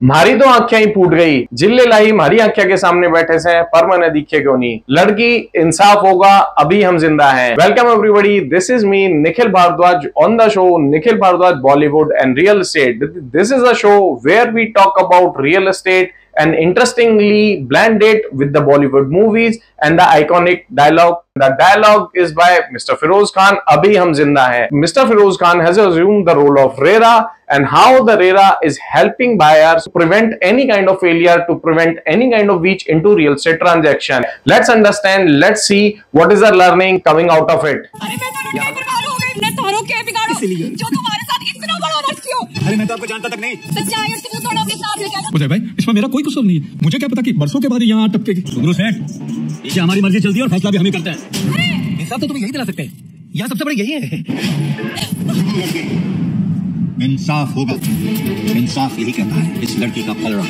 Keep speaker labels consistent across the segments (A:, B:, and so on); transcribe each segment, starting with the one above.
A: म्हारी तो आंखें ही फूट गई, जिले लाई म्हारी आंखें के सामने बैठे से पर मन दिखे क्यों नहीं। लड़की इंसाफ होगा अभी हम जिंदा हैं। Welcome everybody, this is me Nikhil Bharadwaj on the show Nikhil Bharadwaj Bollywood and real estate. This is a show where we talk about real estate and interestingly blend it with the Bollywood movies and the iconic dialogue. The dialogue is by Mr. Feroz Khan. Abhi hum zinda hain. Mr. Feroz Khan has assumed the role of RERA and how the RERA is helping buyers to prevent any kind of failure, to prevent any kind of breach into real estate transaction. Let's understand. Let's see what is the learning coming out of it.
B: अरे मैं तो आपको जानता तक नहीं।
C: उदय भाई, इसमें मेरा कोई कसूर नहीं है। मुझे क्या पता कि बरसों के बाद यहाँ टपकेगी।
B: सुब्रू सेठ, ये हमारी मर्जी चलती है और फैसला भी हम ही करते हैं। इंसाफ तो तुम्हें यही दिला सकते हैं। यहाँ सबसे बड़ा यही है। इंसाफ होगा, इंसाफ यही कहता है। इस लड़की का पलड़ा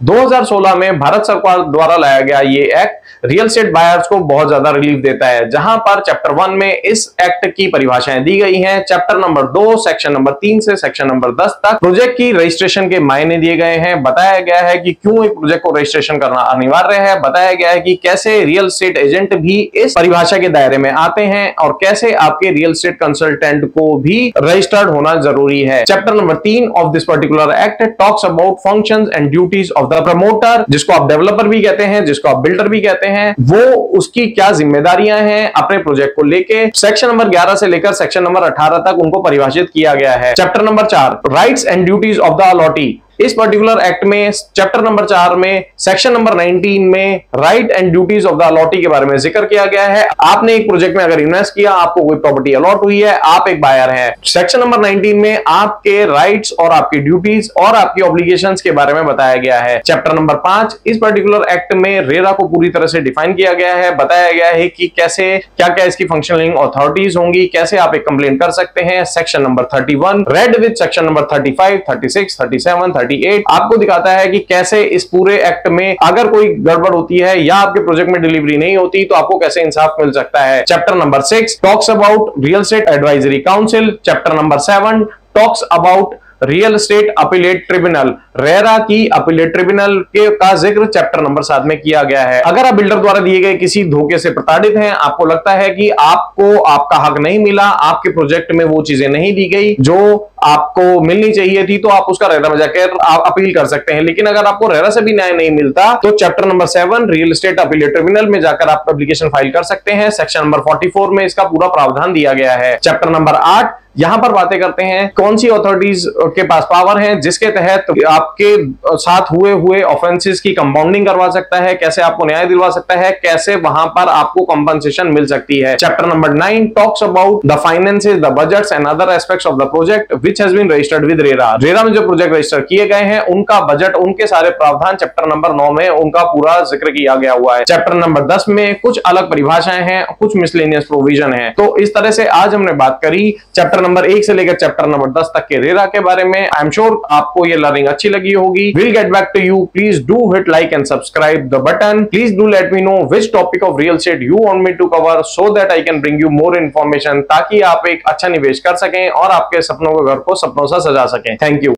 A: 2016 में भारत सरकार द्वारा लाया गया ये एक्ट रियल एस्टेट बायर्स को बहुत ज्यादा रिलीफ देता है, जहां पर चैप्टर 1 में इस एक्ट की परिभाषाएं दी गई हैं। चैप्टर नंबर 2 सेक्शन नंबर 3 से सेक्शन नंबर 10 तक प्रोजेक्ट की रजिस्ट्रेशन के मायने दिए गए हैं। बताया गया है कि क्यों एक प्रोजेक्ट को रजिस्ट्रेशन करना अनिवार्य है। बताया गया है कि कैसे रियल एस्टेट एजेंट भी इस परिभाषा के दायरे में आते हैं और कैसे आपके रियल एस्टेट कंसल्टेंट को भी रजिस्टर्ड होना जरूरी है। Chapter number 3 of this particular act talks about functions and duties of the promoter, जिसको आप डेवलपर भी कहते हैं, जिसको आप बिल्डर भी कहते हैं, वो उसकी क्या जिम्मेदारियां हैं अपने प्रोजेक्ट को लेके। सेक्शन नंबर 11 से लेकर सेक्शन नंबर 18 तक उनको परिभाषित किया गया है। Chapter number 4 rights and duties of the allottee. इस पर्टिकुलर एक्ट में चैप्टर नंबर 4 में सेक्शन नंबर 19 में right and duties of the allottee के बारे में जिक्र किया गया है। आपने एक प्रोजेक्ट में अगर इन्वेस्ट किया, आपको कोई प्रॉपर्टी अलॉट हुई है, आप एक बायर हैं। सेक्शन नंबर 19 में आपके राइट्स और आपकी ड्यूटीज और आपकी ऑब्लिगेशंस के बारे में बताया गया है। चैप्टर नंबर 5 इस पर्टिकुलर एक्ट में रेरा को पूरी तरह से डिफाइन किया गया है। बताया गया है कि कैसे क्या क्या इसकी फंक्शनिंग अथॉरिटीज होंगी, कैसे आप एक कंप्लेंट कर सकते हैं। Section number 31 read with section number 35, 36, 37, 38 आपको दिखाता है कि कैसे इस पूरे एक्ट में अगर कोई गड़बड़ होती है या आपके प्रोजेक्ट में डिलीवरी नहीं होती तो आपको कैसे इंसाफ मिल सकता है। Chapter number 6 talks about real estate advisory council. Chapter number 7 talks about real estate appellate tribunal. RERA की अपीलेट ट्रिब्यूनल के का जिक्र चैप्टर नंबर 7 में किया गया है। अगर आप बिल्डर द्वारा दिए गए किसी धोखे से प्रताड़ित हैं, आपको लगता है कि आपको आपका हक नहीं मिला, आपके प्रोजेक्ट में वो चीजें नहीं दी गई जो आपको मिलनी चाहिए थी, तो आप उसका रेरा में जाकर आप अपील कर सकते हैं। लेकिन अगर आपको रेरा से भी न्याय नहीं मिलता तो chapter number 7 real estate appellate tribunal में जाकर आप एप्लीकेशन फाइल कर सकते हैं। सेक्शन नंबर 44 में इसका पूरा प्रावधान दिया गया है। चैप्टर नंबर 8 यहां पर बातें करते हैं कौन सी अथॉरिटीज के पास पावर है जिसके तहत आपके साथ हुए ऑफेंसेस की कंपाउंडिंग करवा सकता है, कैसे आपको न्याय दिलवा सकता है, कैसे वहां पर आपको कंपनसेशन मिल सकती है। Chapter number 9 talks about the finances, the budgets and other aspects of the project which has been registered with RERA. RERA में जो प्रोजेक्ट रजिस्टर किए गए हैं उनका बजट, उनके सारे प्रावधान चैप्टर नंबर 9 में उनका पूरा जिक्र किया गया हुआ है। चैप्टर नंबर 10 में कुछ अलग परिभाषाएं हैं, कुछ मिसलेनियस प्रोविजन है। तो इस तरह से आज हमने बात करी चैप्टर नंबर 1 से लेकर चैप्टर नंबर 10 तक के रेरा के बारे में। आई एम श्योर आपको ये लर्निंग अच्छी लगी होगी। Will get back to you. Please do hit like and subscribe the button. Please do let me know which topic of real estate you want me to cover so that I can bring you more information, ताकि आप एक अच्छा निवेश कर सकें और आपके सपनों के घर को सपनों से सजा सकें। Thank you.